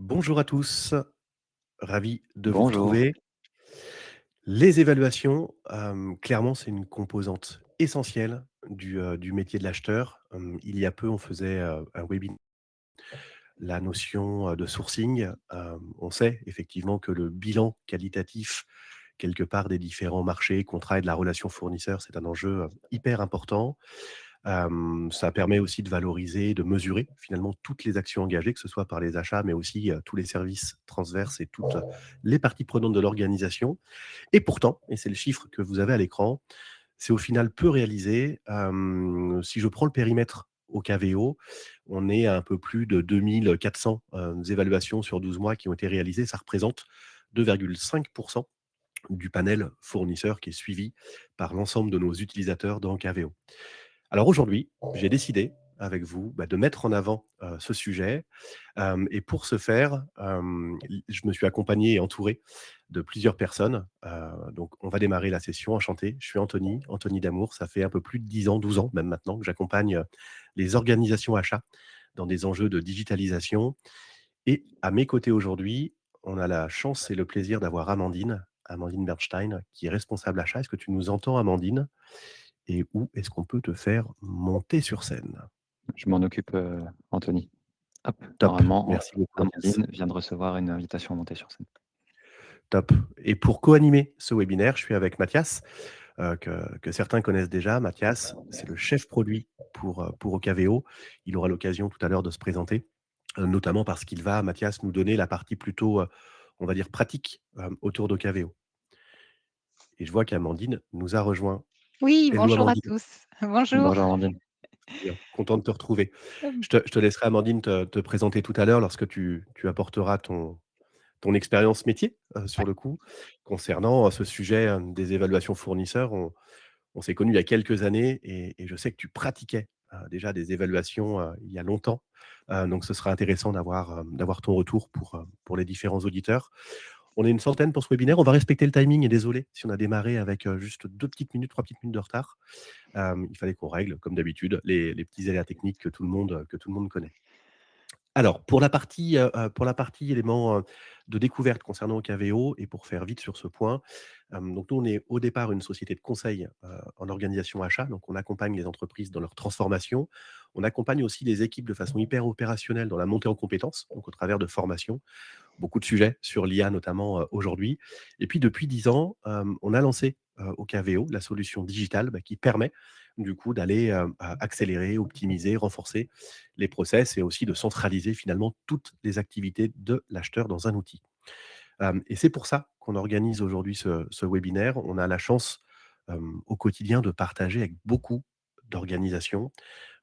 Bonjour à tous, ravi de vous Bonjour. retrouver. Les évaluations, clairement, c'est une composante essentielle du métier de l'acheteur. Il y a peu, on faisait, un webinaire, la notion, de sourcing. On sait effectivement que le bilan qualitatif, quelque part, des différents marchés, contrats et de la relation fournisseur, c'est un enjeu, hyper important. Ça permet aussi de valoriser, de mesurer finalement toutes les actions engagées, que ce soit par les achats, mais aussi, tous les services transverses et toutes les parties prenantes de l'organisation. Et pourtant, et c'est le chiffre que vous avez à l'écran, c'est au final peu réalisé. Si je prends le périmètre au KVO, on est à un peu plus de 2 400, évaluations sur 12 mois qui ont été réalisées. Ça représente 2,5 du panel fournisseur qui est suivi par l'ensemble de nos utilisateurs dans KVO. Alors aujourd'hui, j'ai décidé avec vous, de mettre en avant, ce sujet, et pour ce faire, l je me suis accompagné et entouré de plusieurs personnes, donc on va démarrer la session. Enchanté, je suis Anthony, Anthony Damour. Ça fait un peu plus de 10 ans, 12 ans même maintenant que j'accompagne, les organisations achats dans des enjeux de digitalisation et à mes côtés aujourd'hui, on a la chance et le plaisir d'avoir Amandine, Amandine Bernstein qui est responsable achat. Est-ce que tu nous entends Amandine? Et où est-ce qu'on peut te faire monter sur scène? Je m'en occupe, Anthony. Hop, Top, normalement, merci beaucoup Mathias. Amandine vient de recevoir une invitation à monter sur scène. Top et pour co-animer ce webinaire, je suis avec Mathias, que certains connaissent déjà. Mathias, c'est le chef produit pour Ocaveo. Il aura l'occasion tout à l'heure de se présenter, notamment parce qu'il va, Mathias, nous donner la partie plutôt, on va dire pratique, autour d'Ocaveo et je vois qu'Amandine nous a rejoint. Oui, Hello bonjour à Amandine. tous. Bonjour. Bonjour Amandine. Bien, content de te retrouver. Hem, Je te laisserai Amandine te présenter tout à l'heure lorsque tu apporteras ton expérience métier, sur ouais, le coup, concernant, ce sujet, des évaluations fournisseurs. On s'est connus il y a quelques années et je sais que tu pratiquais, déjà des évaluations, il y a longtemps. Donc ce sera intéressant d'avoir ton retour pour les différents auditeurs. On est une centaine pour ce webinaire. On va respecter le timing et désolé si on a démarré avec, juste 2 petites minutes, 3 petites minutes de retard. Il fallait qu'on règle, comme d'habitude, les petits aléas techniques que tout le monde connaît. Alors, pour la partie éléments, de découverte concernant Ocaveo et pour faire vite sur ce point, donc nous, on est au départ une société de conseil, en organisation achat, donc on accompagne les entreprises dans leur transformation. On accompagne aussi les équipes de façon hyper opérationnelle dans la montée en compétences, donc au travers de formations. Beaucoup de sujets sur l'IA notamment, aujourd'hui et puis depuis 10 ans, on a lancé, Ocaveo, la solution digitale, qui permet du coup d'aller, accélérer, optimiser, renforcer les process et aussi de centraliser finalement toutes les activités de l'acheteur dans un outil. Et c'est pour ça qu'on organise aujourd'hui ce webinaire. On a la chance, au quotidien de partager avec beaucoup d'organisations,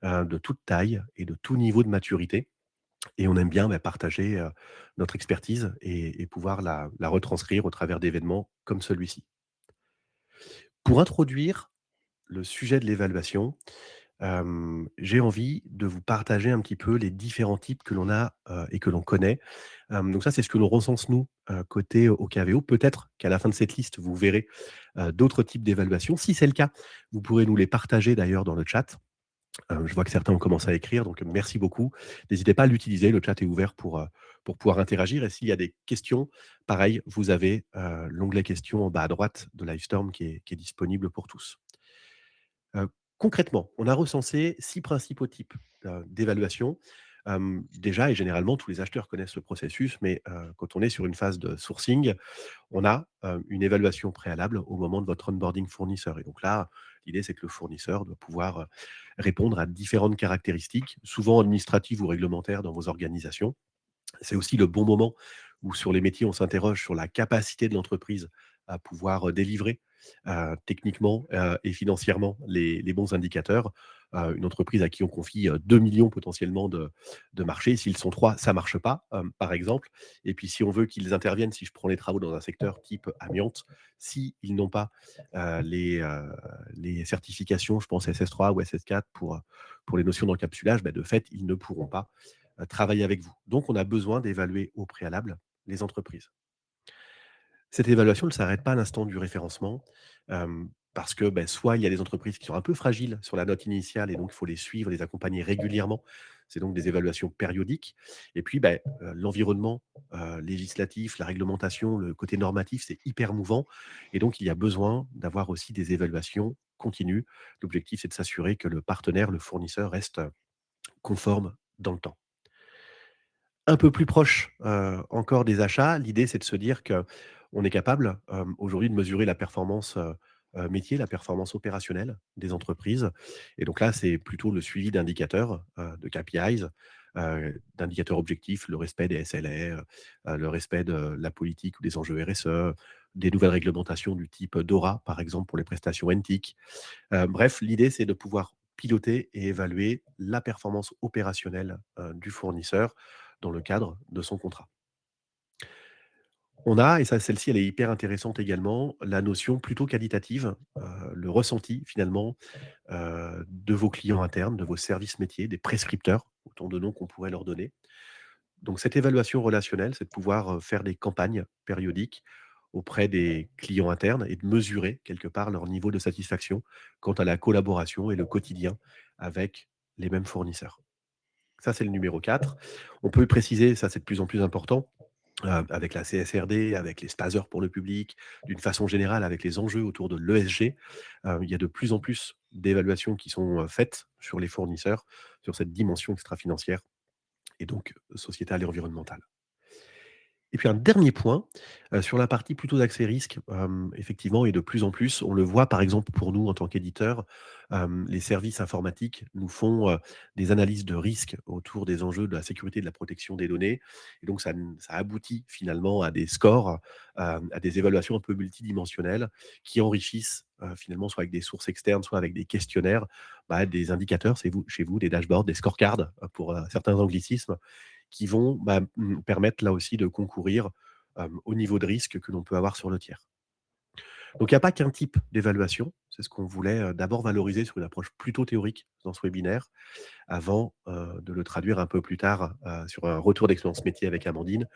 de toute taille et de tout niveau de maturité et on aime bien, partager, notre expertise et pouvoir la retranscrire au travers d'événements comme celui-ci. Pour introduire le sujet de l'évaluation, j'ai envie de vous partager un petit peu les différents types que l'on a, et que l'on connaît. Donc ça, c'est ce que l'on recense nous, côté OKVO. Peut-être qu'à la fin de cette liste, vous verrez, d'autres types d'évaluations. Si c'est le cas, vous pourrez nous les partager d'ailleurs dans le chat. Je vois que certains ont commencé à écrire, donc merci beaucoup. N'hésitez pas à l'utiliser, le chat est ouvert pour pouvoir interagir et s'il y a des questions, pareil, vous avez, l'onglet questions en bas à droite de Livestorm qui est disponible pour tous. Concrètement, on a recensé 6 principaux types, d'évaluation. Déjà et généralement, tous les acheteurs connaissent ce processus, mais quand on est sur une phase de sourcing, on a, une évaluation préalable au moment de votre onboarding fournisseur et donc là, l'idée, c'est que le fournisseur doit pouvoir, répondre à différentes caractéristiques, souvent administratives ou réglementaires dans vos organisations. C'est aussi le bon moment où sur les métiers, on s'interroge sur la capacité de l'entreprise à pouvoir, délivrer, techniquement, et financièrement les bons indicateurs. Une entreprise à qui on confie, 2 000 potentiellement de marchés, s'ils sont 3, ça marche pas, par exemple et puis si on veut qu'ils interviennent, si je prends les travaux dans un secteur type amiante, s'ils n'ont pas, les certifications, je pense SS3 ou SS4 pour les notions d'encapsulage, de fait, ils ne pourront pas travailler avec vous. Donc on a besoin d'évaluer au préalable les entreprises. Cette évaluation ne s'arrête pas à l'instant du référencement, parce que, soit il y a des entreprises qui sont un peu fragiles sur la note initiale et donc il faut les suivre, les accompagner régulièrement C'est donc des évaluations périodiques et puis, beh, l'environnement, législatif, la réglementation, le côté normatif, c'est hyper mouvant et donc il y a besoin d'avoir aussi des évaluations continues. L'objectif, c'est de s'assurer que le partenaire, le fournisseur reste, conforme dans le temps. Un peu plus proche, encore des achats, l'idée c'est de se dire qu'on est capable, aujourd'hui de mesurer la performance, métier, la performance opérationnelle des entreprises et donc là, c'est plutôt le suivi d'indicateurs, de KPIs, d'indicateurs objectifs, le respect des SLA, le respect de la politique ou des enjeux RSE, des nouvelles réglementations du type DORA, par exemple, pour les prestations NTIC. Bref, l'idée, c'est de pouvoir piloter et évaluer la performance opérationnelle, du fournisseur dans le cadre de son contrat. On a, et ça celle-ci elle est hyper intéressante également, la notion plutôt qualitative, le ressenti finalement, de vos clients internes, de vos services métiers, des prescripteurs, autant de noms qu'on pourrait leur donner. Donc cette évaluation relationnelle, c'est de pouvoir, faire des campagnes périodiques auprès des clients internes et de mesurer quelque part leur niveau de satisfaction quant à la collaboration et le quotidien avec les mêmes fournisseurs. Ça, c'est le numéro 4. On peut préciser, ça c'est de plus en plus important, avec la CSRD, avec les SPASER pour le public, d'une façon générale avec les enjeux autour de l'ESG. Il y a de plus en plus d'évaluations qui sont, faites sur les fournisseurs, sur cette dimension extra-financière et donc sociétale et environnementale. Et puis un dernier point, sur la partie plutôt d'accès risque, effectivement et de plus en plus, on le voit par exemple pour nous en tant qu'éditeurs, les services informatiques nous font, des analyses de risque autour des enjeux de la sécurité et de la protection des données et donc ça aboutit finalement à des scores, à des évaluations un peu multidimensionnelles qui enrichissent, finalement soit avec des sources externes, soit avec des questionnaires, bah, des indicateurs, c'est vous chez vous, des dashboards, des scorecards, pour, certains anglicismes qui vont, bah, permettre là aussi de concourir, au niveau de risque que l'on peut avoir sur le tiers. Donc il n'y a pas qu'un type d'évaluation, c'est ce qu'on voulait, d'abord valoriser sur une approche plutôt théorique dans ce webinaire, avant, de le traduire un peu plus tard, sur un retour d'expérience métier avec Amandine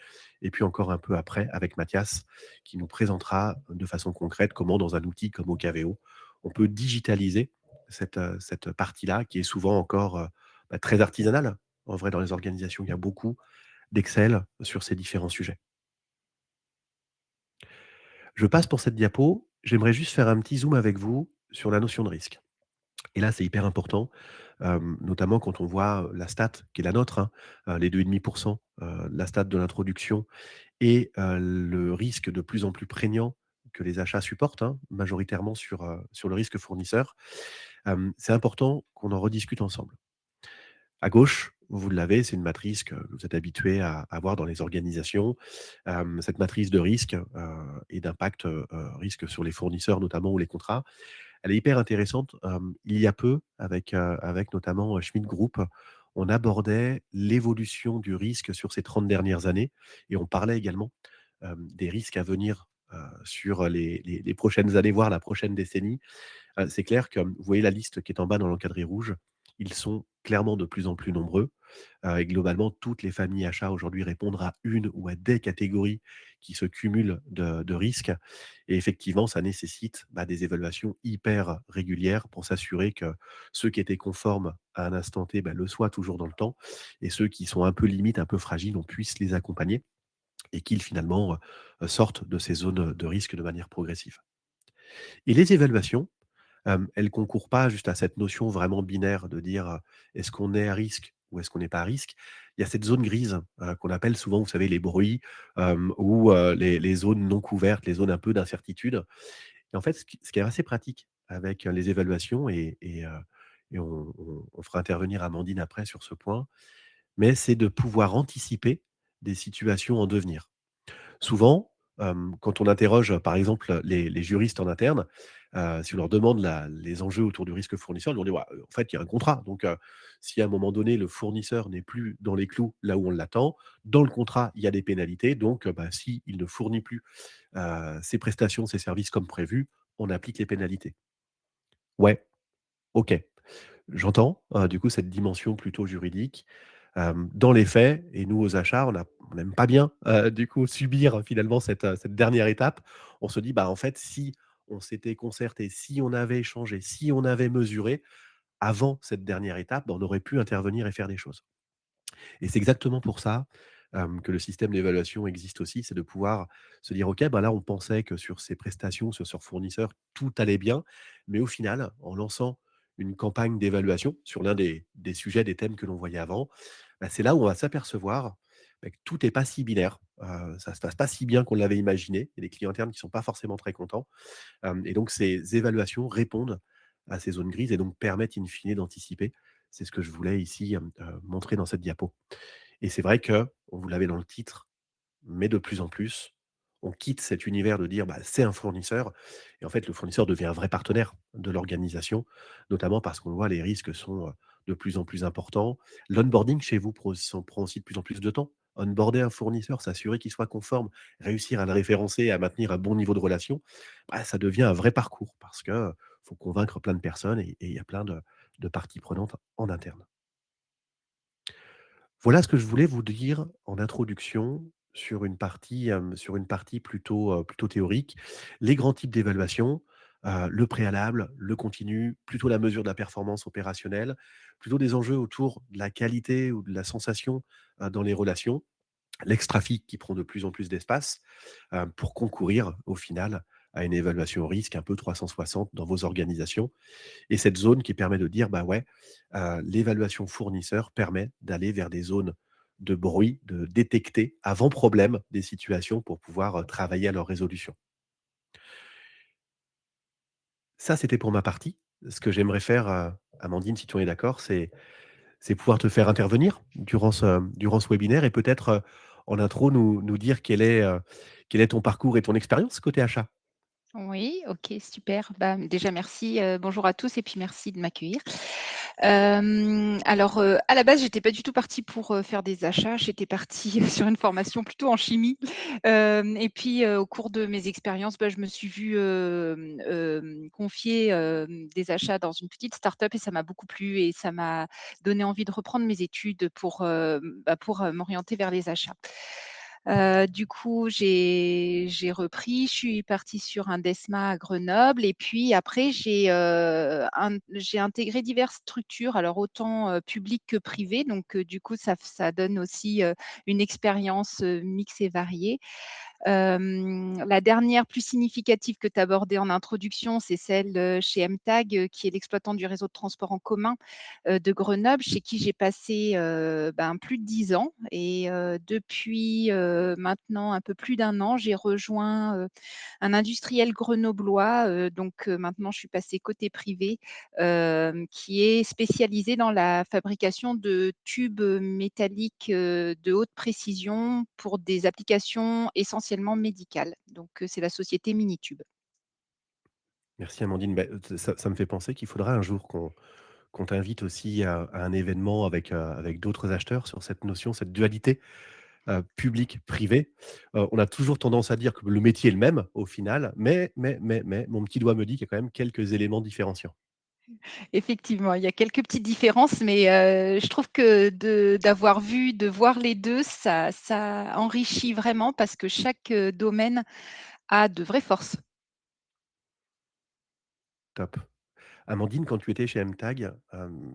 et puis encore un peu après avec Mathias, qui nous présentera de façon concrète comment dans un outil comme Ocaveo, on peut digitaliser cette partie-là qui est souvent encore, bah, très artisanale. En vrai, dans les organisations, il y a beaucoup d'Excel sur ces différents sujets. Je passe pour cette diapo. J'aimerais juste faire un petit zoom avec vous sur la notion de risque. Et là, c'est hyper important, notamment quand on voit la stat qui est la nôtre, hein, les 2,5 la stat de l'introduction et le risque de plus en plus prégnant que les achats supportent, hein, majoritairement sur le risque fournisseur. C'est important qu'on en rediscute ensemble. À gauche, vous l'avez, c'est une matrice que vous êtes habitués à avoir dans les organisations. Cette matrice de risque, et d'impact, risque sur les fournisseurs notamment ou les contrats, elle est hyper intéressante. Il y a peu avec notamment, Schmidt Group, on abordait l'évolution du risque sur ces 30 dernières années et on parlait également, des risques à venir, sur les prochaines années, voire la prochaine décennie. C'est clair que, vous voyez la liste qui est en bas dans l'encadré rouge, ils sont clairement de plus en plus nombreux, et globalement, toutes les familles achats aujourd'hui répondent à une ou à des catégories qui se cumulent de risques et effectivement, ça nécessite, bah, des évaluations hyper régulières pour s'assurer que ceux qui étaient conformes à un instant T, bah, le soient toujours dans le temps et ceux qui sont un peu limites, un peu fragiles, on puisse les accompagner et qu'ils finalement, sortent de ces zones, de risque de manière progressive. Et les évaluations, elles concourent pas juste à cette notion vraiment binaire de dire, est-ce qu'on est à risque ou est-ce qu'on n'est pas à risque? Il y a cette zone grise, qu'on appelle souvent, vous savez, les bruits, ou les zones non couvertes, les zones un peu d'incertitude. Et en fait, ce qui est assez pratique avec, les évaluations et on fera intervenir Amandine après sur ce point, mais c'est de pouvoir anticiper des situations en devenir. Souvent, quand on interroge, par exemple, les juristes en interne, si on leur demande les enjeux autour du risque fournisseur, ils vont dire: «Ouais, en fait, il y a un contrat, donc si à un moment donné, le fournisseur n'est plus dans les clous, là où on l'attend, dans le contrat, il y a des pénalités, donc bah, s'il ne fournit plus, ses prestations, ses services comme prévu, on applique les pénalités». Ouais, OK. J'entends, du coup, cette dimension plutôt juridique. Dans les faits et nous, aux achats, on n'aime pas bien, du coup, subir finalement cette dernière étape. On se dit: «Bah, en fait, si on s'était concerté, si on avait échangé, si on avait mesuré avant cette dernière étape, bah, on aurait pu intervenir et faire des choses». Et c'est exactement pour ça, que le système d'évaluation existe aussi, c'est de pouvoir se dire: «OK, bah, là, on pensait que sur ces prestations, sur ce fournisseur, tout allait bien». Mais au final, en lançant une campagne d'évaluation sur l'un des sujets, des thèmes que l'on voyait avant, bah, c'est là où on va s'apercevoir, bah, que tout est pas si binaire, ça se passe pas si bien qu'on l'avait imaginé. Il y a des clients internes qui sont pas forcément très contents, et donc ces évaluations répondent à ces zones grises et donc permettent in fine d'anticiper. C'est ce que je voulais ici, montrer dans cette diapo. Et c'est vrai que, vous l'avez dans le titre, mais de plus en plus, on quitte cet univers de dire: «Bah, c'est un fournisseur» et en fait, le fournisseur devient un vrai partenaire de l'organisation, notamment parce qu'on voit les risques sont, de plus en plus importants. L'onboarding chez vous prend aussi de plus en plus de temps. Onboarder un fournisseur, s'assurer qu'il soit conforme, réussir à le référencer et à maintenir un bon niveau de relation, bah, ça devient un vrai parcours parce que, faut convaincre plein de personnes et il y a plein de parties prenantes en interne. Voilà ce que je voulais vous dire en introduction sur une partie plutôt théorique. Les grands types d'évaluation, le préalable, le continu, plutôt la mesure de la performance opérationnelle, plutôt des enjeux autour de la qualité ou de la sensation, dans les relations, l'extrafic qui prend de plus en plus d'espace, pour concourir au final à une évaluation au risque un peu 360 dans vos organisations. Et cette zone qui permet de dire: «Bah, ouais, l'évaluation fournisseur permet d'aller vers des zones de bruit, de détecter avant problème des situations pour pouvoir, travailler à leur résolution». Ça, c'était pour ma partie. Ce que j'aimerais faire, Amandine, si tu en es d'accord, c'est pouvoir te faire intervenir durant ce webinaire et peut-être, en intro nous dire quel est ton parcours et ton expérience côté achat? Oui, OK, super. Bah, déjà merci, bonjour à tous et puis merci de m'accueillir. Alors, à la base, j'étais pas du tout partie pour, faire des achats. J'étais partie sur une formation plutôt en chimie, et puis, au cours de mes expériences, bah, je me suis vue, confier, des achats dans une petite start-up et ça m'a beaucoup plu et ça m'a donné envie de reprendre mes études pour, m'orienter vers les achats. Du coup, j'ai repris, je suis partie sur un DESMA à Grenoble et puis après j'ai intégré diverses structures, alors autant, publiques que privées donc du coup ça donne aussi, une expérience, mixte et variée. La dernière plus significative que tu abordais en introduction, c'est celle, chez MTAG, qui est l'exploitant du réseau de transport en commun, de Grenoble, chez qui j'ai passé, plus de 10 ans et depuis, maintenant un peu plus d'un an, j'ai rejoint, un industriel grenoblois, maintenant je suis passée côté privé, qui est spécialisé dans la fabrication de tubes, métalliques, de haute précision pour des applications essentiellement médicales. C'est la société Minitube. Merci Amandine. Beh, ça me fait penser qu'il faudra un jour qu'on t'invite aussi à un événement avec d'autres acheteurs sur cette notion, cette dualité, public-privé. On a toujours tendance à dire que le métier est le même au final, mais mon petit doigt me dit qu'il y a quand même quelques éléments différenciants. Effectivement, il y a quelques petites différences, mais je trouve que de voir les 2, ça enrichit vraiment parce que chaque, domaine a de vraies forces. Top. Amandine, quand tu étais chez MTAG,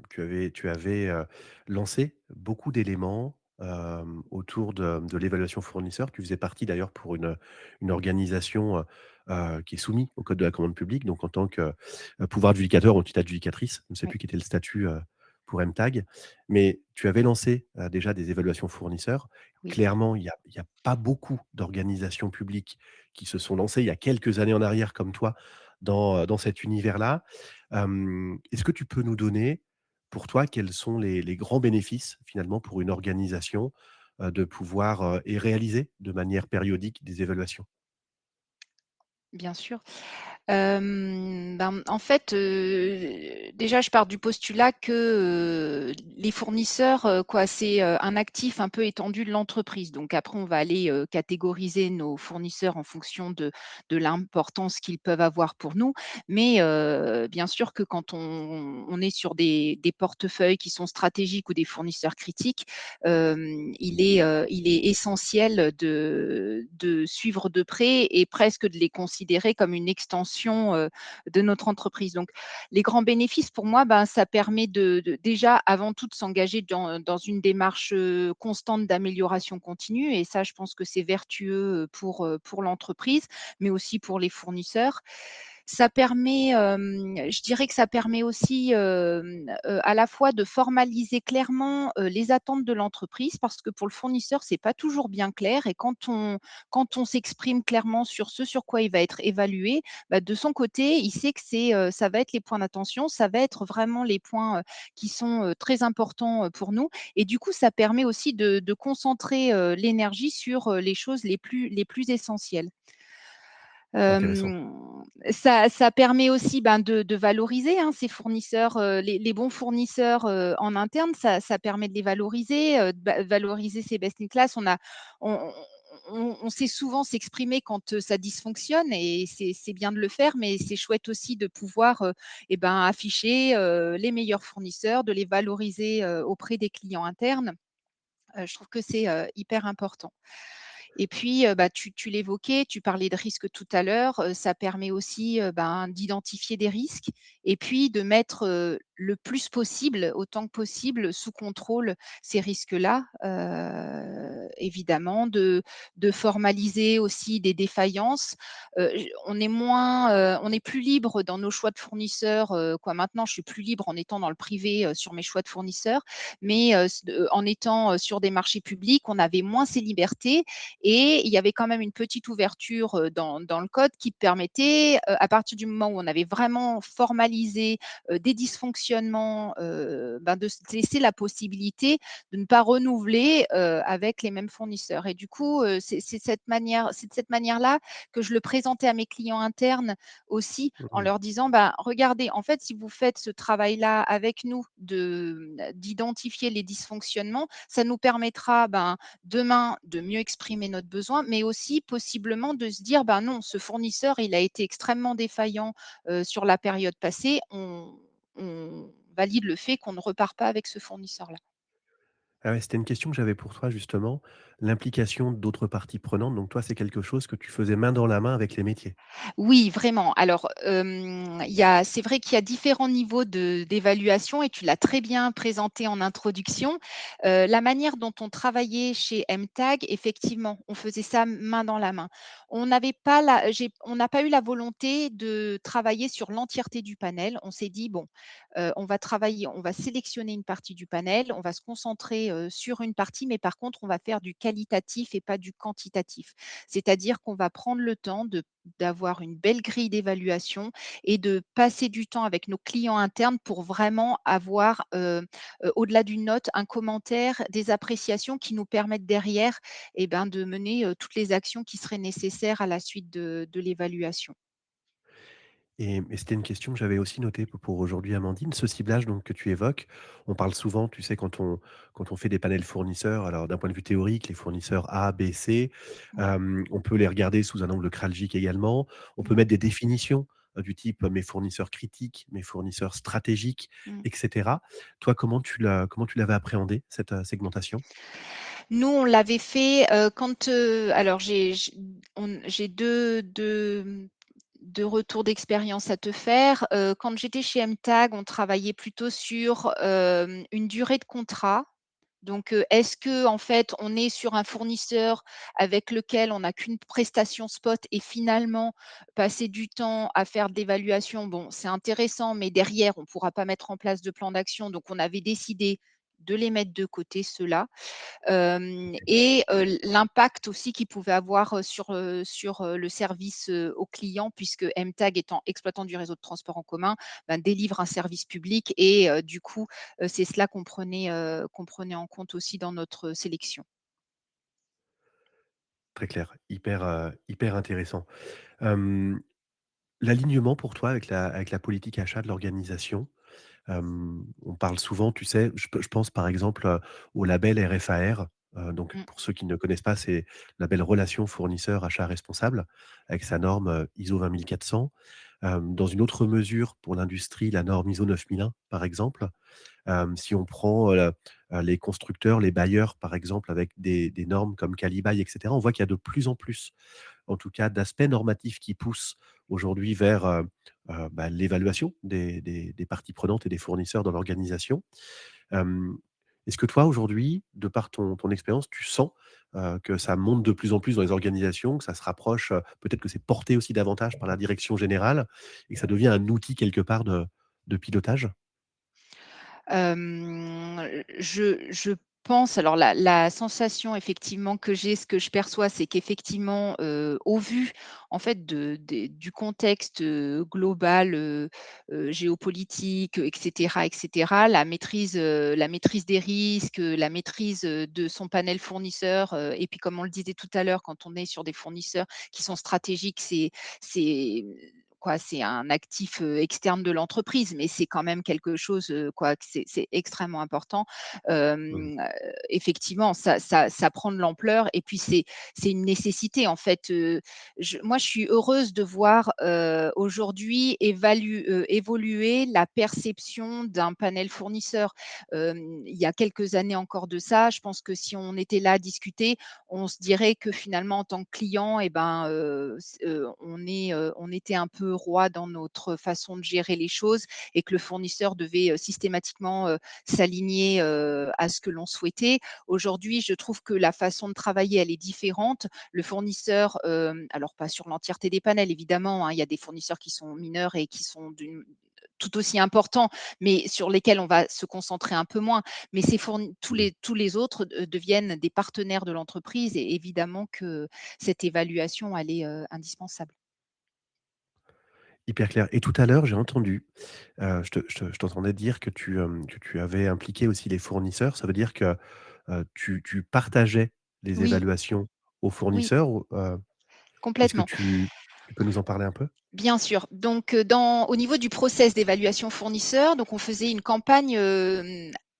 tu avais, lancé beaucoup d'éléments, autour de l'évaluation fournisseur. Tu faisais partie d'ailleurs pour une organisation, qui est soumise au code de la commande publique, donc en tant que, pouvoir adjudicateur ou entité adjudicatrice. Je ne sais Oui, plus quel était le statut, pour MTAG. Mais tu avais lancé, déjà des évaluations fournisseurs. oui. Clairement, il y a pas beaucoup d'organisations publiques qui se sont lancées il y a quelques années en arrière comme toi dans cet univers-là. Est-ce que tu peux nous donner, pour toi, quels sont les grands bénéfices, finalement, pour une organisation, de pouvoir, et réaliser de manière périodique des évaluations? Bien sûr. En fait, déjà, je pars du postulat que, les fournisseurs, c'est, un actif un peu étendu de l'entreprise. Donc après, on va aller, catégoriser nos fournisseurs en fonction de l'importance qu'ils peuvent avoir pour nous. Mais, bien sûr que quand on est sur des portefeuilles qui sont stratégiques ou des fournisseurs critiques, il est essentiel de suivre de près et presque de les considérer comme une extension dimensions, de notre entreprise. Donc les grands bénéfices pour moi, ben, ça permet de déjà, avant tout, de s'engager dans une démarche, constante d'amélioration continue et ça, je pense que c'est vertueux, pour l'entreprise, mais aussi pour les fournisseurs. Ça permet, je dirais que ça permet aussi, à la fois de formaliser clairement, les attentes de l'entreprise parce que pour le fournisseur, c'est pas toujours bien clair et quand on s'exprime clairement sur ce sur quoi il va être évalué, bah, de son côté, il sait que ça va être les points d'attention, ça va être vraiment les points, qui sont, très importants, pour nous et du coup, ça permet aussi de concentrer, l'énergie sur, les choses les plus essentielles. Intéressant. Hem, ça permet aussi, ben, de valoriser, hein, ces fournisseurs, les bons fournisseurs, en interne, ça permet de les valoriser, de valoriser ces best in class. On on sait souvent s'exprimer quand, ça dysfonctionne et c'est bien de le faire, mais c'est chouette aussi de pouvoir, et ben, afficher, les meilleurs fournisseurs, de les valoriser, auprès des clients internes. Je trouve que c'est, hyper important. Et puis, bah, tu l'évoquais, tu parlais de risques tout à l'heure, ça permet aussi, ben, d'identifier des risques et puis de mettre, le plus possible, autant que possible, sous contrôle ces risques-là. Évidemment, de formaliser aussi des défaillances. J on est plus libre dans nos choix de fournisseurs, quoi. Maintenant, je suis plus libre en étant dans le privé, sur mes choix de fournisseurs, mais en étant, sur des marchés publics, on avait moins ces libertés et il y avait quand même une petite ouverture, dans le code qui permettait, à partir du moment où on avait vraiment formalisé, des dysfonctionnements, ben, de se laisser la possibilité de ne pas renouveler, avec les mêmes fournisseurs et du coup, c'est de cette manière-là que je le présentais à mes clients internes aussi en Mmh. leur disant: «Bah, regardez, en fait, si vous faites ce travail-là avec nous d'identifier les dysfonctionnements, ça nous permettra, ben, demain de mieux exprimer notre besoin, mais aussi possiblement de se dire: «Ben non, ce fournisseur, il a été extrêmement défaillant, sur la période passée. On valide le fait qu'on ne repart pas avec ce fournisseur-là». Ah ouais, c'était une question que j'avais pour toi justement, l'implication d'autres parties prenantes. Donc toi, c'est quelque chose que tu faisais main dans la main avec les métiers? Oui, vraiment. Alors, c'est vrai qu'il y a différents niveaux d'évaluation et tu l'as très bien présenté en introduction. La manière dont on travaillait chez MTAG, effectivement, on faisait ça main dans la main. On n'a pas eu la volonté de travailler sur l'entièreté du panel. On s'est dit: «Bon, on va sélectionner une partie du panel, on va se concentrer, sur une partie, mais par contre, on va faire du qualitatif et pas du quantitatif». C'est-à-dire qu'on va prendre le temps d'avoir une belle grille d'évaluation et de passer du temps avec nos clients internes pour vraiment avoir, au-delà d'une note, un commentaire, des appréciations qui nous permettent derrière et ben, de mener, toutes les actions qui seraient nécessaires à la suite de l'évaluation. Et c'était une question que j'avais aussi notée pour aujourd'hui, Amandine. Ce ciblage donc que tu évoques, on parle souvent, tu sais, quand on fait des panels fournisseurs, alors d'un point de vue théorique, les fournisseurs A, B, C, Ouais. on peut les regarder sous un angle cralgique également. On peut Ouais. mettre des définitions, du type, mes fournisseurs critiques, mes fournisseurs stratégiques Mmh. et cetera. Toi, comment tu l'avais appréhendé cette, segmentation? Nous, on l'avait fait, quand, alors j'ai 2 retours d'expérience à te faire. Quand j'étais chez MTAG, on travaillait plutôt sur, une durée de contrat. Donc, est-ce que en fait, on est sur un fournisseur avec lequel on n'a qu'une prestation spot et finalement passer du temps à faire de l'évaluation, bon, c'est intéressant, mais derrière, on ne pourra pas mettre en place de plan d'action. Donc on avait décidé de les mettre de côté, ceux-là. Et l'impact aussi qu'ils pouvaient avoir, sur le service, aux clients puisque MTAG étant exploitant du réseau de transport en commun, ben, délivre un service public et du coup, c'est cela qu'on prenait en compte aussi dans notre sélection. Très clair, hyper intéressant. Hem, L'alignement pour toi avec la politique achat de l'organisation. On parle souvent, tu sais, je pense par exemple, au label RFAR, donc Mmh, pour ceux qui ne connaissent pas, c'est label relation fournisseur achat responsable avec sa norme, ISO 20400. Dans une autre mesure pour l'industrie, la norme ISO 9001 par exemple. Si on prend, les constructeurs, les bailleurs par exemple avec des normes comme Calibaye et cetera, on voit qu'il y a de plus en plus, en tout cas d'aspects normatifs qui poussent aujourd'hui vers, l'évaluation des parties prenantes et des fournisseurs dans l'organisation. Hem, Est-ce que toi, aujourd'hui, de par ton expérience, tu sens, que ça monte de plus en plus dans les organisations, que ça se rapproche, peut-être que c'est porté aussi davantage par la direction générale et que ça devient un outil quelque part de pilotage? Je pense alors la sensation effectivement que j'ai, ce que je perçois, c'est qu'effectivement, au vu en fait du contexte, global, géopolitique, et cetera, la maîtrise des risques, la maîtrise, de son panel fournisseur, et puis comme on le disait tout à l'heure, quand on est sur des fournisseurs qui sont stratégiques, c'est c'est un actif, externe de l'entreprise, mais c'est quand même quelque chose, que c'est extrêmement important. Mmh. Effectivement, ça prend de l'ampleur et puis c'est une nécessité en fait, moi je suis heureuse de voir, aujourd'hui évoluer la perception d'un panel fournisseur. Il y a quelques années encore de ça, je pense que si on était là à discuter, on se dirait que finalement en tant que client et ben, on était un peu roi dans notre façon de gérer les choses et que le fournisseur devait, systématiquement, s'aligner, à ce que l'on souhaitait. Aujourd'hui, je trouve que la façon de travailler, elle est différente. Le fournisseur, alors pas sur l'entièreté des panels évidemment, hein, il y a des fournisseurs qui sont mineurs et qui sont tout aussi importants, mais sur lesquels on va se concentrer un peu moins. Mais ces fourni Mmh. tous les autres, deviennent des partenaires de l'entreprise et évidemment que cette évaluation, elle est, indispensable. Hyper clair. Et tout à l'heure, j'ai entendu, je t'entendais dire que tu avais impliqué aussi les fournisseurs. Ça veut dire que, tu partageais les Oui, évaluations aux oui, fournisseurs ou, est-ce que complètement. tu peux nous en parler un peu? Bien sûr. Donc, au niveau du process d'évaluation fournisseur, donc on faisait une campagne,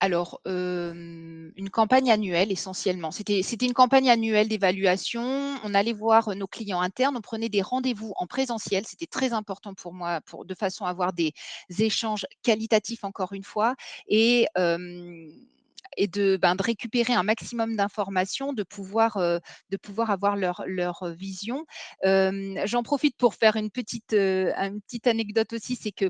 une campagne annuelle essentiellement. C'était une campagne annuelle d'évaluation. On allait voir, nos clients internes, on prenait des rendez-vous en présentiel. C'était très important pour moi de façon à avoir des échanges qualitatifs encore une fois et de récupérer un maximum d'informations, de pouvoir avoir leur vision. J'en profite pour faire une petite anecdote aussi, c'est que,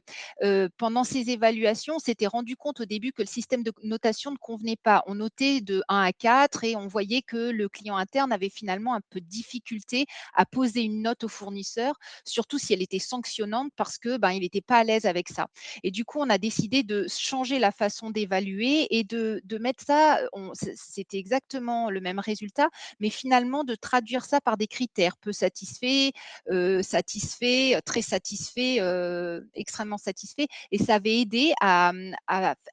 pendant ces évaluations, on s'était rendu compte au début que le système de notation ne convenait pas. On notait de 1 à 4 et on voyait que le client interne avait finalement un peu de difficulté à poser une note au fournisseur, surtout si elle était sanctionnante parce que, il n'était pas à l'aise avec ça. Et du coup, on a décidé de changer la façon d'évaluer et de mettre ça, c'était exactement le même résultat, mais finalement de traduire ça par des critères: peu satisfait, satisfait, très satisfait, extrêmement satisfait et ça avait aidé à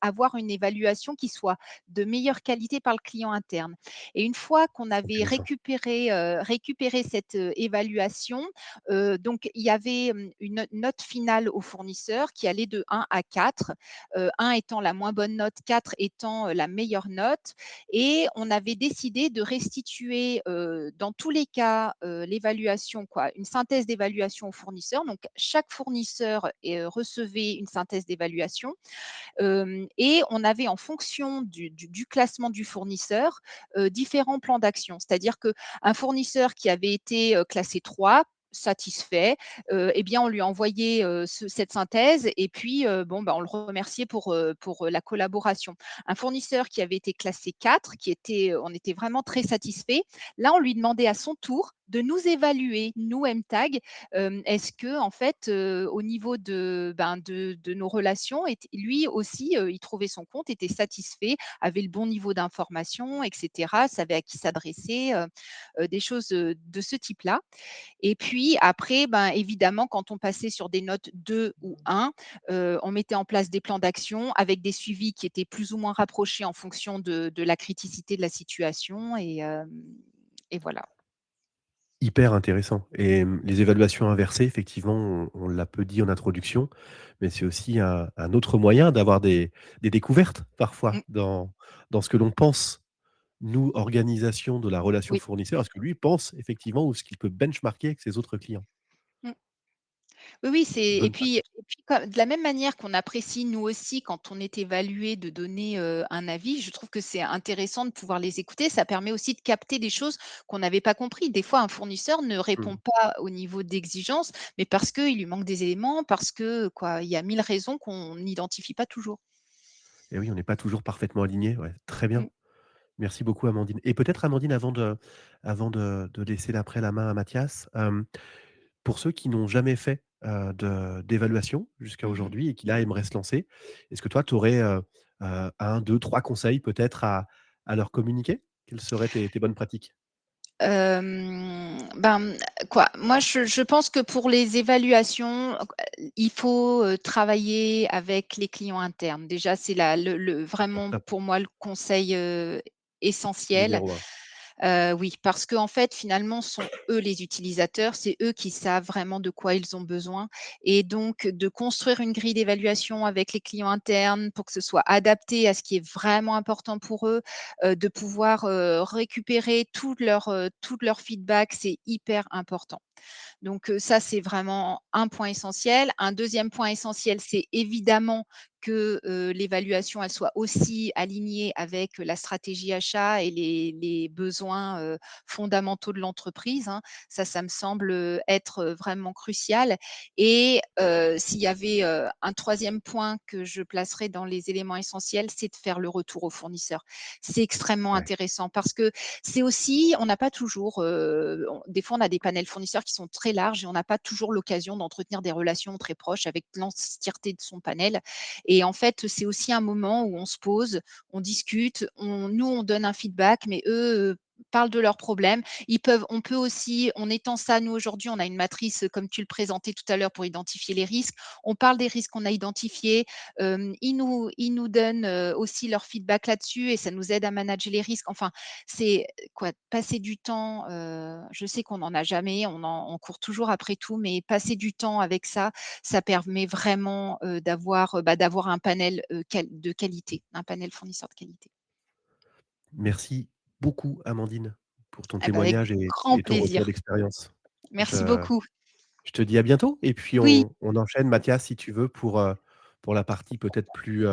avoir une évaluation qui soit de meilleure qualité par le client interne. Et une fois qu'on avait Intéressant. récupéré cette, évaluation, donc il y avait, une note finale au fournisseur qui allait de 1 à 4, 1 étant la moins bonne note, 4 étant, la meilleure note et on avait décidé de restituer, dans tous les cas, l'évaluation quoi, une synthèse d'évaluation au fournisseur. Donc chaque fournisseur recevait une synthèse d'évaluation, et on avait en fonction du classement du fournisseur, différents plans d'action. C'est-à-dire qu'un fournisseur qui avait été, classé 3, satisfait, et bien on lui envoyait, cette synthèse et puis, on le remerciait pour la collaboration. Un fournisseur qui avait été classé 4, on était vraiment très satisfait. Là, on lui demandait à son tour de nous évaluer, nous MTAG, est-ce que en fait, au niveau de nos relations, lui aussi, il trouvait son compte, était satisfait, avait le bon niveau d'information, et cetera, savait à qui s'adresser, des choses, de ce type-là. Et puis après, évidemment, quand on passait sur des notes 2 ou 1, on mettait en place des plans d'action avec des suivis qui étaient plus ou moins rapprochés en fonction de la criticité de la situation et voilà. Hyper intéressant et les évaluations inversées, effectivement, on l'a peu dit en introduction, mais c'est aussi un autre moyen d'avoir des découvertes parfois Mmh, dans ce que l'on pense, nous, organisation de la relation oui. fournisseur, à ce que lui pense effectivement ou ce qu'il peut benchmarker avec ses autres clients. Mmh. Oui, oui, c'est Bonne pratique. et puis comme de la même manière qu'on apprécie nous aussi quand on est évalué de donner, un avis, je trouve que c'est intéressant de pouvoir les écouter. Ça permet aussi de capter des choses qu'on n'avait pas compris. Des fois, un fournisseur ne répond Mmh. pas au niveau d'exigence, mais parce qu'il lui manque des éléments, parce que quoi, il y a 1000 raisons qu'on n'identifie pas toujours. Et oui, on n'est pas toujours parfaitement alignés, ouais, très Mmh. bien. Merci beaucoup Amandine et peut-être Amandine avant de laisser après la main à Mathias, pour ceux qui n'ont jamais fait, d'évaluation jusqu'à Mmh. aujourd'hui et qui là aimeraient se lancer, est-ce que toi tu aurais, 1, 2, 3 conseils peut-être à leur communiquer? Quelles seraient tes bonnes pratiques? Quoi, moi je pense que pour les évaluations, il faut, travailler avec les clients internes. Déjà, c'est la le vraiment Top, pour moi le conseil, essentiel. numéro 1. Oui, parce qu'en fait, finalement, ce sont eux les utilisateurs, c'est eux qui savent vraiment de quoi ils ont besoin et donc de construire une grille d'évaluation avec les clients internes pour que ce soit adapté à ce qui est vraiment important pour eux, de pouvoir, récupérer tout leur feedback, c'est hyper important. Donc ça, c'est vraiment un point essentiel. Un deuxième point essentiel, c'est évidemment que, l'évaluation, elle soit aussi alignée avec la stratégie achat et les besoins, fondamentaux de l'entreprise, hein. Ça me semble, être, vraiment crucial et s'il y avait, un troisième point que je placerais dans les éléments essentiels, c'est de faire le retour aux fournisseurs. C'est extrêmement Ouais. intéressant parce que c'est aussi on n'a pas toujours, des fois, on a des panels fournisseurs qui sont très larges et on n'a pas toujours l'occasion d'entretenir des relations très proches avec l'entièreté de son panel et en fait, c'est aussi un moment où on se pose, on discute, on donne un feedback, mais eux, parlent de leurs problèmes. On peut aussi on étend ça, nous, aujourd'hui, on a une matrice, comme tu le présentais tout à l'heure, pour identifier les risques. On parle des risques qu'on a identifiés. Ils nous donnent, aussi leur feedback là-dessus et ça nous aide à manager les risques. Enfin, c'est quoi, passer du temps, je sais qu'on n'en a jamais, on court toujours après tout, mais passer du temps avec ça, ça permet vraiment, d'avoir un panel, de qualité, un panel fournisseur de qualité. Merci beaucoup Amandine pour ton Ah bah, avec témoignage grand et ton retour plaisir. d'expérience. Merci Je beaucoup. je te dis à bientôt et puis Oui, on enchaîne Mathias si tu veux pour la partie peut-être plus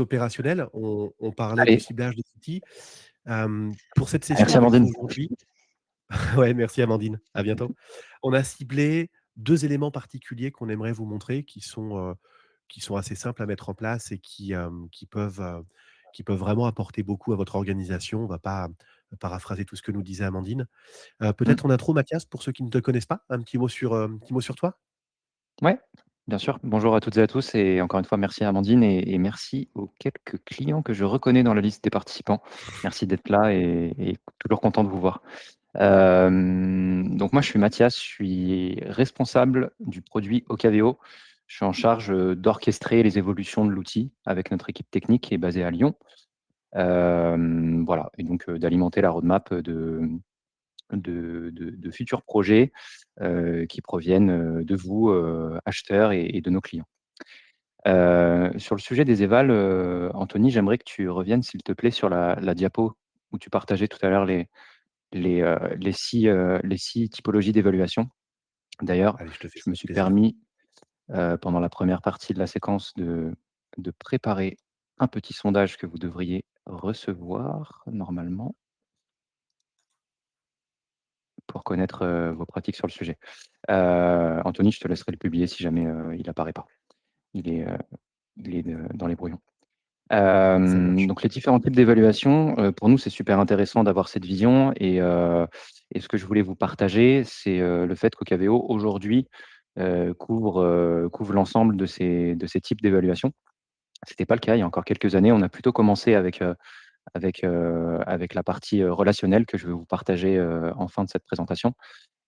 opérationnelle. On parlait du Allez, ciblage des outils. Pour cette merci session du coup Amandine. aujourd'hui ouais, merci Amandine, à bientôt. On a ciblé 2 éléments particuliers qu'on aimerait vous montrer qui sont assez simples à mettre en place et qui peuvent vraiment apporter beaucoup à votre organisation. On va pas paraphraser tout ce que nous disait Amandine. Mmh. Peut-être en intro Mathias, pour ceux qui ne te connaissent pas, un petit mot sur toi? Ouais, bien sûr. Bonjour à toutes et à tous et encore une fois, merci à Amandine et merci aux quelques clients que je reconnais dans la liste des participants. Merci d'être là et toujours content de vous voir. Donc moi, je suis Mathias, je suis responsable du produit Ocaveo. Je suis en charge, d'orchestrer les évolutions de l'outil avec notre équipe technique qui est basée à Lyon. Voilà et donc, d'alimenter la roadmap, de futurs projets, qui proviennent, de vous, acheteurs et de nos clients. Sur le sujet des évals, Anthony, j'aimerais que tu reviennes, s'il te plaît, sur la diapo où tu partageais tout à l'heure les 6 typologies d'évaluation. D'ailleurs, Allez, je te fais je me ça, suis plaisir. permis, pendant la première partie de la séquence de préparer un petit sondage que vous devriez recevoir normalement pour connaître, vos pratiques sur le sujet. Anthony, je te laisserai le publier si jamais, il apparaît pas. Il est, heu, dans les brouillons. Ça marche. Donc les différents types d'évaluation, pour nous, c'est super intéressant d'avoir cette vision et ce que je voulais vous partager, c'est, le fait qu'Ocaveo aujourd'hui, couvre l'ensemble de ces types d'évaluation. C'était pas le cas il y a encore quelques années. On a plutôt commencé avec la partie, relationnelle que je vais vous partager, en fin de cette présentation.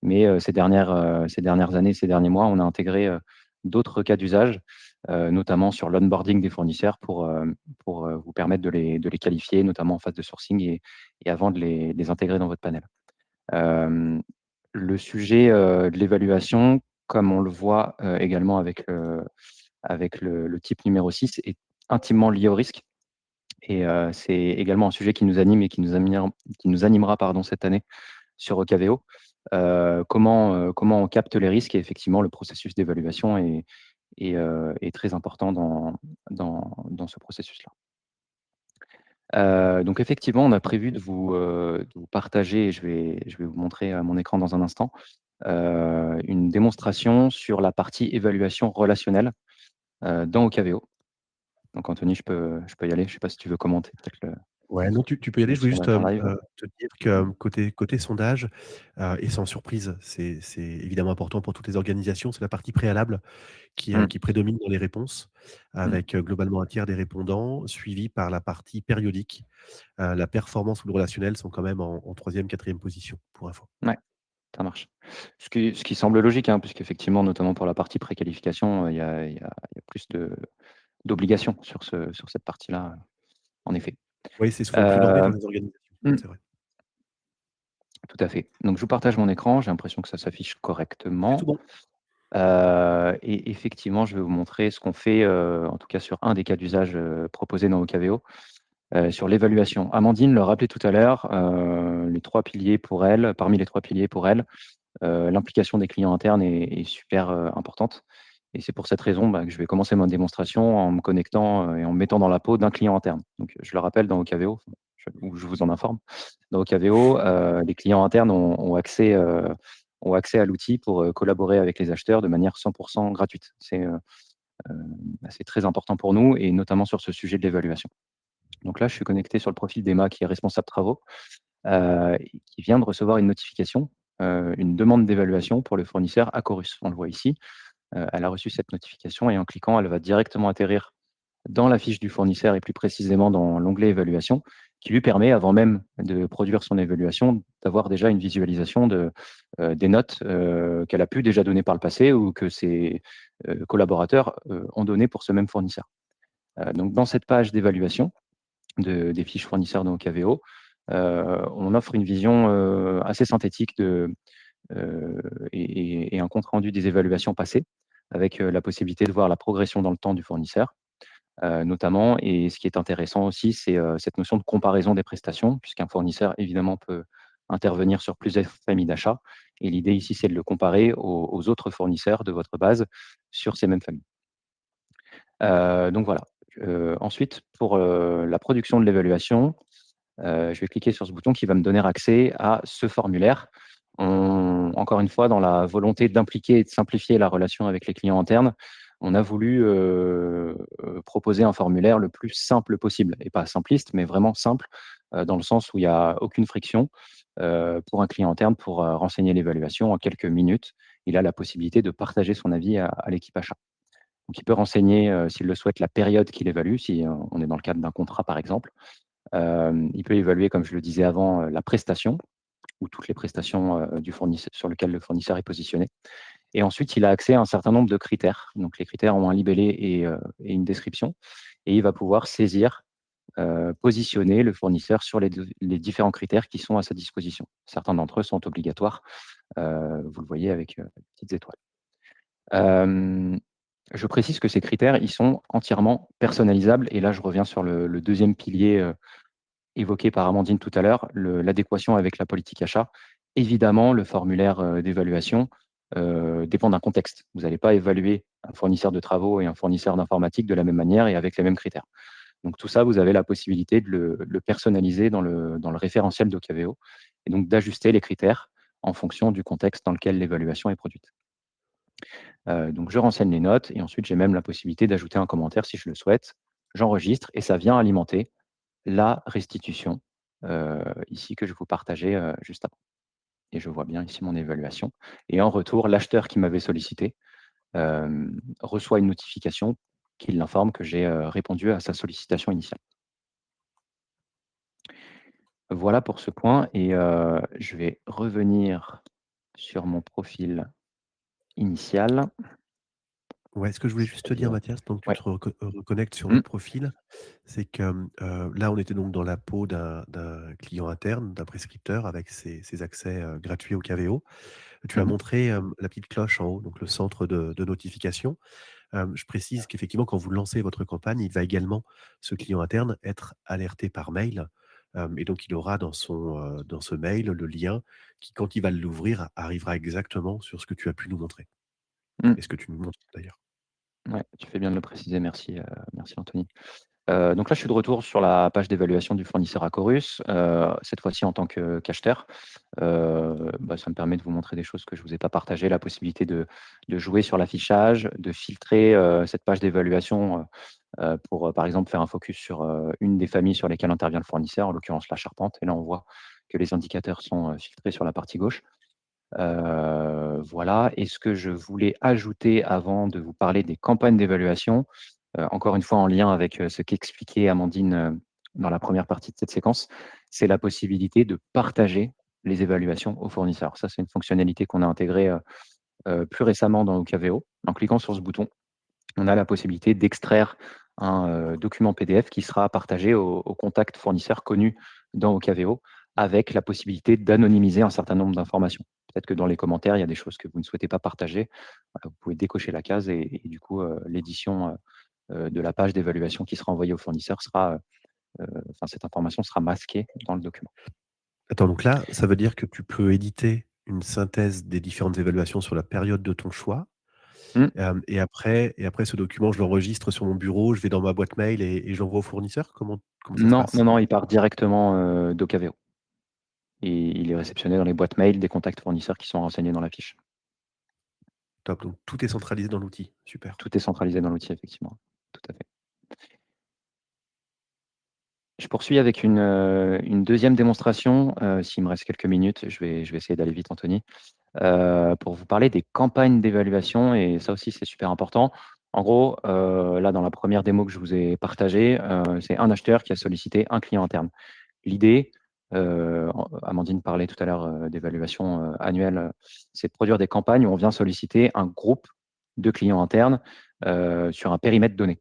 Mais, ces dernières années, ces derniers mois, on a intégré, d'autres cas d'usage, notamment sur l'onboarding des fournisseurs pour vous permettre de les qualifier, notamment en phase de sourcing et avant de les intégrer dans votre panel. Hem, le sujet, de l'évaluation, comme on le voit, également avec le type numéro 6, est intimement lié au risque et c'est également un sujet qui nous anime et qui nous animera, pardon, cette année sur Ocaveo. comment on capte les risques et effectivement le processus d'évaluation est très important dans ce processus-là. Donc effectivement, on a prévu de vous partager et je vais vous montrer, mon écran dans un instant, une démonstration sur la partie évaluation relationnelle, dans OKVO. Donc Anthony, je peux y aller. Je ne sais pas si tu veux commenter peut-être le Ouais, non, tu peux y aller. le Je voulais juste, sondage en live? te dire que, côté sondage, et sans surprise, c'est évidemment important pour toutes les organisations, c'est la partie préalable Mmh, qui prédomine dans les réponses, mmh. avec, globalement un tiers des répondants, suivi par la partie périodique. La performance ou le relationnel sont quand même en 3e, 4e position, pour info. Ouais, ça marche. Ce qui semble logique, hein, puisqu'effectivement, notamment pour la partie préqualification, il y a plus d'obligations sur cette partie-là, en effet. Oui, c'est souvent le plus normé dans Hem, les organisations, mmh, c'est vrai. tout à fait. Donc je vous partage mon écran, j'ai l'impression que ça s'affiche C'est tout correctement. bon. Et effectivement, je vais vous montrer ce qu'on fait, en tout cas sur un des cas d'usage, proposés dans OKVO, sur l'évaluation. Amandine le rappelait tout à l'heure, les 3 piliers pour elle parmi les 3 piliers pour elle, l'implication des clients internes est super, importante et c'est pour cette raison, que je vais commencer ma démonstration en me connectant, et en me mettant dans la peau d'un client interne. Donc, je le rappelle dans OKVO, ou je vous en informe. Dans OKVO, les clients internes ont accès à l'outil pour, collaborer avec les acheteurs de manière 100% gratuite. C'est très important pour nous et notamment sur ce sujet de l'évaluation. Donc là, je suis connecté sur le profil d'Emma qui est responsable travaux, et qui vient de recevoir une notification, une demande d'évaluation pour le fournisseur Acorus. On le voit ici. Elle a reçu cette notification et en cliquant, elle va directement atterrir dans la fiche du fournisseur et plus précisément dans l'onglet évaluation, qui lui permet, avant même de produire son évaluation, d'avoir déjà une visualisation des notes, qu'elle a pu déjà donner par le passé ou que ses, collaborateurs, ont donné pour ce même fournisseur. Donc dans cette page d'évaluation des fiches fournisseurs dans OKVO, on offre une vision, assez synthétique et un compte rendu des évaluations passées avec, la possibilité de voir la progression dans le temps du fournisseur, notamment. Et ce qui est intéressant aussi, c'est, cette notion de comparaison des prestations, puisqu'un fournisseur évidemment peut intervenir sur plusieurs familles d'achats et l'idée ici, c'est de le comparer aux autres fournisseurs de votre base sur ces mêmes familles. Donc voilà. Ensuite pour, la production de l'évaluation, je vais cliquer sur ce bouton qui va me donner accès à ce formulaire. Encore une fois, dans la volonté d'impliquer et de simplifier la relation avec les clients internes, on a voulu, proposer un formulaire le plus simple possible et pas simpliste, mais vraiment simple, dans le sens où il y a aucune friction, pour un client interne pour, renseigner l'évaluation en quelques minutes. Il a la possibilité de partager son avis à l'équipe achat. Donc il peut renseigner, s'il le souhaite, la période qu'il évalue, si, on est dans le cadre d'un contrat par exemple. Il peut évaluer, comme je le disais avant, la prestation ou toutes les prestations, du fournisseur sur lequel le fournisseur est positionné. Et ensuite, il a accès à un certain nombre de critères. Donc les critères ont un libellé et une description et il va pouvoir saisir, positionner le fournisseur sur les différents critères qui sont à sa disposition. Certains d'entre eux sont obligatoires, vous le voyez avec, les petites étoiles. Hem, je précise que ces critères, ils sont entièrement personnalisables et là, je reviens sur le 2e pilier, évoqué par Amandine tout à l'heure, l'adéquation avec la politique achat. Évidemment, le formulaire, d'évaluation, dépend d'un contexte. Vous n'allez pas évaluer un fournisseur de travaux et un fournisseur d'informatique de la même manière et avec les mêmes critères. Donc tout ça, vous avez la possibilité de le personnaliser dans le référentiel d'OKVO et donc d'ajuster les critères en fonction du contexte dans lequel l'évaluation est produite. Donc je renseigne les notes et ensuite j'ai même la possibilité d'ajouter un commentaire si je le souhaite. J'enregistre et ça vient alimenter la restitution, ici que je vous partageais, juste avant. Et je vois bien ici mon évaluation et en retour, l'acheteur qui m'avait sollicité, reçoit une notification qui l'informe que j'ai, répondu à sa sollicitation initiale. Voilà pour ce point et je vais revenir sur mon profil initial. Ouais, ce que je voulais juste te dire, C'est-à-dire Mathias, pendant que tu ouais. te reconnectes sur Mmh. l'autre profil, c'est que, là, on était donc dans la peau d'un client interne, d'un prescripteur avec ses accès, gratuits au KVO. Tu as Mmh. montré, la petite cloche en haut, donc le centre de notification. Je précise qu'effectivement, quand vous lancez votre campagne, il va également, ce client interne, être alerté par mail, Et donc il aura dans ce mail le lien qui, quand il va l'ouvrir, arrivera exactement sur ce que tu as pu nous montrer Mmh. et ce que tu nous montres d'ailleurs. Ouais, tu fais bien de le préciser, merci, merci Anthony. Donc là, je suis de retour sur la page d'évaluation du fournisseur Acorus, cette fois-ci en tant qu'acheteur. Ça me permet de vous montrer des choses que je ne vous ai pas partagées, la possibilité de jouer sur l'affichage, de filtrer, cette page d'évaluation, pour, par exemple, faire un focus sur, une des familles sur lesquelles intervient le fournisseur, en l'occurrence la charpente, et là, on voit que les indicateurs sont, filtrés sur la partie gauche. Voilà, et ce que je voulais ajouter avant de vous parler des campagnes d'évaluation, encore une fois en lien avec, ce qu'expliquait Amandine, dans la première partie de cette séquence, c'est la possibilité de partager les évaluations aux fournisseurs. Ça, c'est une fonctionnalité qu'on a intégrée, plus récemment dans OKVO. En cliquant sur ce bouton, on a la possibilité d'extraire un, document PDF qui sera partagé aux contacts fournisseurs connus dans OKVO, avec la possibilité d'anonymiser un certain nombre d'informations. Peut-être que dans les commentaires, il y a des choses que vous ne souhaitez pas partager. Voilà, vous pouvez décocher la case et du coup, l'édition, de la page d'évaluation qui sera envoyée au fournisseur sera, cette information sera masquée dans le document. Attends, donc là, ça veut dire que tu peux éditer une synthèse des différentes évaluations sur la période de ton choix. Mmh. Et après ce document, je l'enregistre sur mon bureau, je vais dans ma boîte mail et je l'envoie au fournisseur? Comment ça se Non, non, passe? non, il part directement, d'OKVO et il est réceptionné dans les boîtes mail des contacts fournisseurs qui sont renseignés dans la fiche. Top, donc tout est centralisé dans l'outil. Super. Tout est centralisé dans l'outil, effectivement. Tout à fait. Je poursuis avec une 2e démonstration, s'il me reste quelques minutes, je vais essayer d'aller vite, Anthony, pour vous parler des campagnes d'évaluation, et ça aussi, c'est super important. En gros, là, dans la première démo que je vous ai partagée, c'est un acheteur qui a sollicité un client interne. L'idée, Amandine parlait tout à l'heure, d'évaluation, annuelle, c'est de produire des campagnes où on vient solliciter un groupe de clients internes, sur un périmètre donné.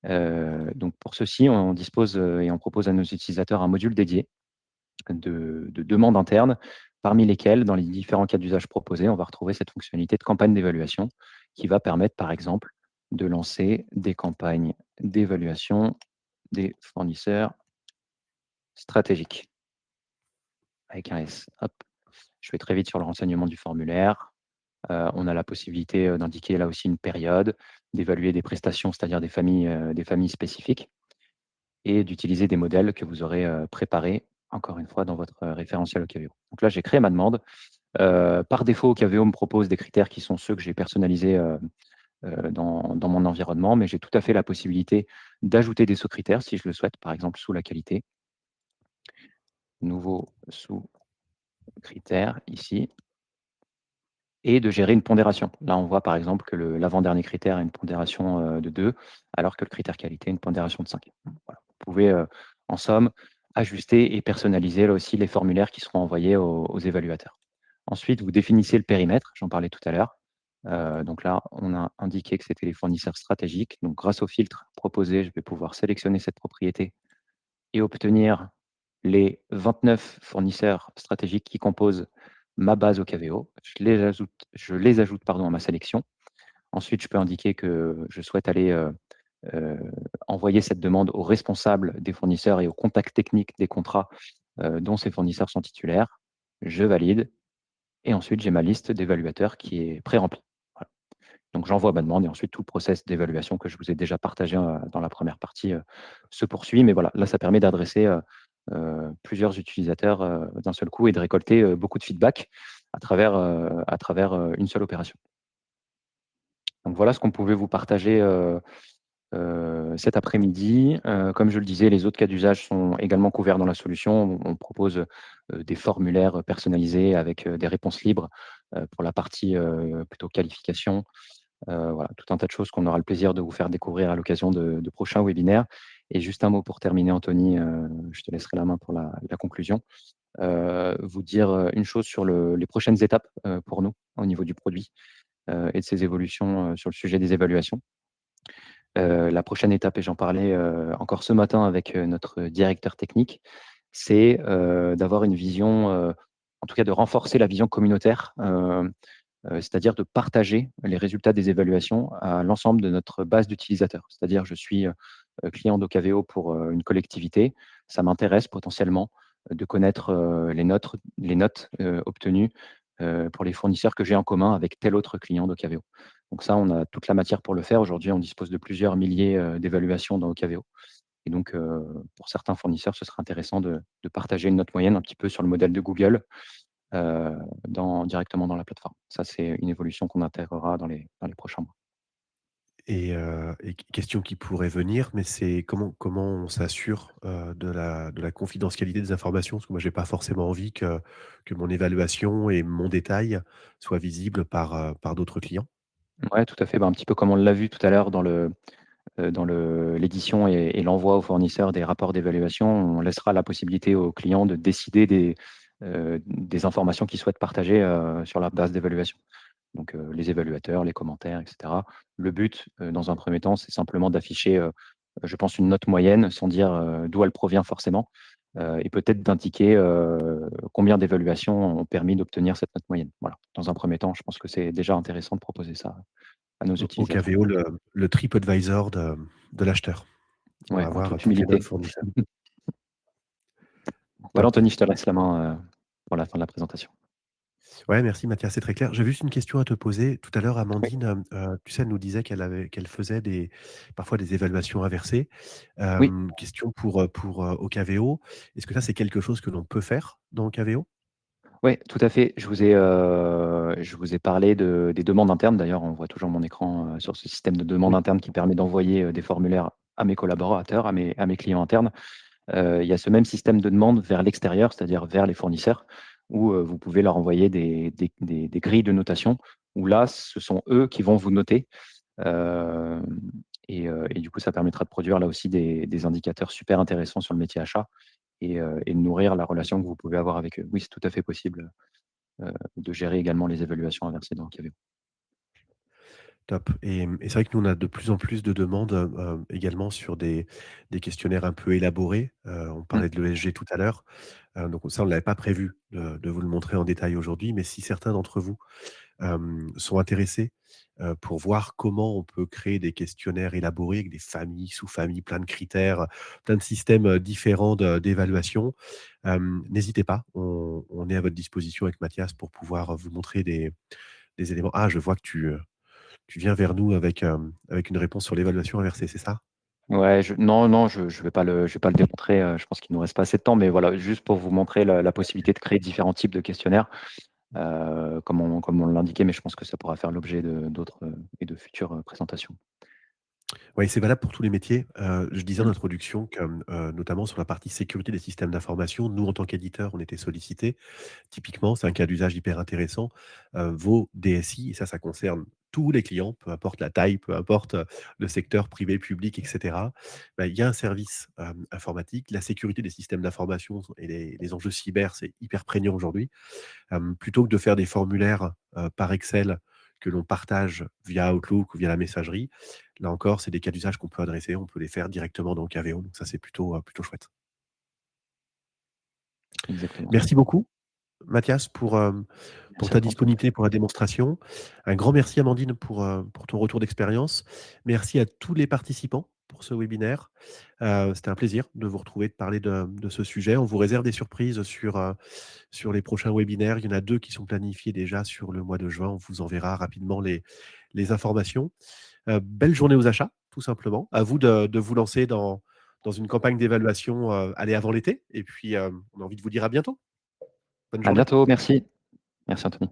Donc pour ceci, on dispose, et on propose à nos utilisateurs un module dédié de demandes internes, parmi lesquelles, dans les différents cas d'usage proposés, on va retrouver cette fonctionnalité de campagne d'évaluation qui va permettre, par exemple, de lancer des campagnes d'évaluation des fournisseurs stratégiques, avec un S. Hop, je vais très vite sur le renseignement du formulaire. On a la possibilité, d'indiquer là aussi une période, d'évaluer des prestations, c'est-à-dire des familles spécifiques, et d'utiliser des modèles que vous aurez, préparés, encore une fois, dans votre, référentiel OKVO. Donc là, j'ai créé ma demande. Par défaut, OKVO me propose des critères qui sont ceux que j'ai personnalisés, dans mon environnement, mais j'ai tout à fait la possibilité d'ajouter des sous-critères si je le souhaite, par exemple sous la qualité. Nouveau sous-critère ici, et de gérer une pondération. Là, on voit par exemple que l'avant-dernier critère a une pondération, de 2, alors que le critère qualité a une pondération de 5. Voilà. Vous pouvez, en somme, ajuster et personnaliser là aussi les formulaires qui seront envoyés aux évaluateurs. Ensuite, vous définissez le périmètre, j'en parlais tout à l'heure. Donc là, on a indiqué que c'était les fournisseurs stratégiques. Donc grâce au filtre proposé, je vais pouvoir sélectionner cette propriété et obtenir les 29 fournisseurs stratégiques qui composent ma base OKVO. Je les ajoute, pardon, à ma sélection. Ensuite, je peux indiquer que je souhaite aller, heu, envoyer cette demande aux responsables des fournisseurs et aux contacts techniques des contrats, dont ces fournisseurs sont titulaires. Je valide, et ensuite j'ai ma liste d'évaluateurs qui est pré-remplie. Voilà. Donc j'envoie ma demande, et ensuite tout le process d'évaluation que je vous ai déjà partagé, dans la première partie, se poursuit. Mais voilà, là ça permet d'adresser, plusieurs utilisateurs, d'un seul coup, et de récolter, beaucoup de feedback à travers une seule opération. Donc voilà ce qu'on pouvait vous partager, cet après-midi. Comme je le disais, les autres cas d'usage sont également couverts dans la solution. On propose, des formulaires personnalisés avec, des réponses libres, pour la partie, plutôt qualification. Voilà, tout un tas de choses qu'on aura le plaisir de vous faire découvrir à l'occasion de prochains webinaires. Et juste un mot pour terminer, Anthony, je te laisserai la main pour la conclusion. Vous dire, une chose sur les prochaines étapes, pour nous, au niveau du produit, et de ses évolutions, sur le sujet des évaluations. La prochaine étape, et j'en parlais, encore ce matin avec, notre directeur technique, c'est, d'avoir une vision, en tout cas de renforcer la vision communautaire, c'est-à-dire de partager les résultats des évaluations à l'ensemble de notre base d'utilisateurs. C'est-à-dire je suis, client d'Ocaveo pour, une collectivité. Ça m'intéresse potentiellement de connaître, les notes, obtenues, pour les fournisseurs que j'ai en commun avec tel autre client d'Ocaveo. Donc ça, on a toute la matière pour le faire. Aujourd'hui, on dispose de plusieurs milliers, d'évaluations dans Ocaveo et donc, pour certains fournisseurs, ce serait intéressant de partager une note moyenne un petit peu sur le modèle de Google, directement dans la plateforme. Ça, c'est une évolution qu'on intégrera dans les prochains mois. Et question qui pourrait venir, mais c'est comment on s'assure, de la confidentialité des informations? Parce que moi, j'ai pas forcément envie que mon évaluation et mon détail soient visibles par d'autres clients. Ouais, tout à fait. Bah, un petit peu comme on l'a vu tout à l'heure dans l'édition et l'envoi aux fournisseurs des rapports d'évaluation, on laissera la possibilité aux clients de décider des informations qu'ils souhaitent partager, sur leur base d'évaluation. Donc, les évaluateurs, les commentaires et cetera. Le but, dans un premier temps, c'est simplement d'afficher, je pense une note moyenne sans dire, d'où elle provient forcément, et peut-être d'indiquer, combien d'évaluations ont permis d'obtenir cette note moyenne. Voilà. Dans un premier temps, je pense que c'est déjà intéressant de proposer ça à nos Au utilisateurs. Caveo, le TripAdvisor de l'acheteur. On Ouais, va en avoir toute toutes les notes humilité. fournisseurs. Voilà Top. Anthony, je te laisse la main, pour la fin de la présentation. Ouais, merci Mathias, c'est très clair. J'avais juste une question à te poser. Tout à l'heure, Oui, Amandine, tu sais, elle nous disait qu'elle faisait parfois des évaluations inversées. oui, Question pour Ocaveo. Est-ce que ça, c'est quelque chose que l'on peut faire dans Ocaveo? oui, tout à fait. Je vous ai parlé des demandes internes. D'ailleurs, on voit toujours mon écran, sur ce système de demande Oui. interne qui permet d'envoyer, des formulaires à mes collaborateurs, à mes clients internes. Il y a ce même système de demande vers l'extérieur, c'est-à-dire vers les fournisseurs, où, vous pouvez leur envoyer des grilles de notation, où là, ce sont eux qui vont vous noter. Hem et du coup, ça permettra de produire là aussi des indicateurs super intéressants sur le métier achat et de nourrir la relation que vous pouvez avoir avec eux. Oui, c'est tout à fait possible, de gérer également les évaluations inversées dans Octavio. Top. Et c'est vrai que nous, on a de plus en plus de demandes, également sur des questionnaires un peu élaborés. On Mmh. parlait de l'ESG tout à l'heure, donc ça, on ne l'avait pas prévu de vous le montrer en détail aujourd'hui, mais si certains d'entre vous, sont intéressés, pour voir comment on peut créer des questionnaires élaborés avec des familles, sous-familles, plein de critères, plein de systèmes, différents d'évaluation, n'hésitez pas. On est à votre disposition avec Mathias pour pouvoir, vous montrer des éléments. Ah, je vois que tu viens vers nous avec une réponse sur l'évaluation inversée, c'est ça? Ouais, non, non, je vais pas le démontrer, je pense qu'il nous reste pas assez de temps, mais voilà, juste pour vous montrer la possibilité de créer différents types de questionnaires, comme on l'indiquait, mais je pense que ça pourra faire l'objet de d'autres, et de futures, présentations. Oui, c'est valable pour tous les métiers. Je disais en Mmh. introduction que, notamment sur la partie sécurité des systèmes d'information, nous, en tant qu'éditeurs, on était sollicités. Typiquement, c'est un cas d'usage hyper intéressant. Vos DSI, et ça concerne tous les clients, peu importe la taille, peu importe, le secteur privé, public et cetera. Bah, il y a un service, informatique. La sécurité des systèmes d'information et les enjeux cyber, c'est hyper prégnant aujourd'hui. Plutôt que de faire des formulaires, par Excel que l'on partage via Outlook ou via la messagerie, là encore, c'est des cas d'usage qu'on peut adresser. On peut les faire directement dans Caveo, donc ça, c'est plutôt chouette. Exactement. Merci beaucoup. Mathias, pour Merci à ta toi Anthony. disponibilité pour la démonstration. Un grand merci Amandine pour ton retour d'expérience. Merci à tous les participants pour ce webinaire. C'était un plaisir de vous retrouver, de parler de ce sujet. On vous réserve des surprises sur les prochains webinaires. Il y en a 2 qui sont planifiés déjà sur le mois de juin. On vous enverra rapidement les informations. Belle journée aux achats, tout simplement. À vous de vous lancer dans une campagne d'évaluation, allez, avant l'été et puis, on a envie de vous dire à bientôt. Bonne À journée. bientôt, merci. Merci Anthony.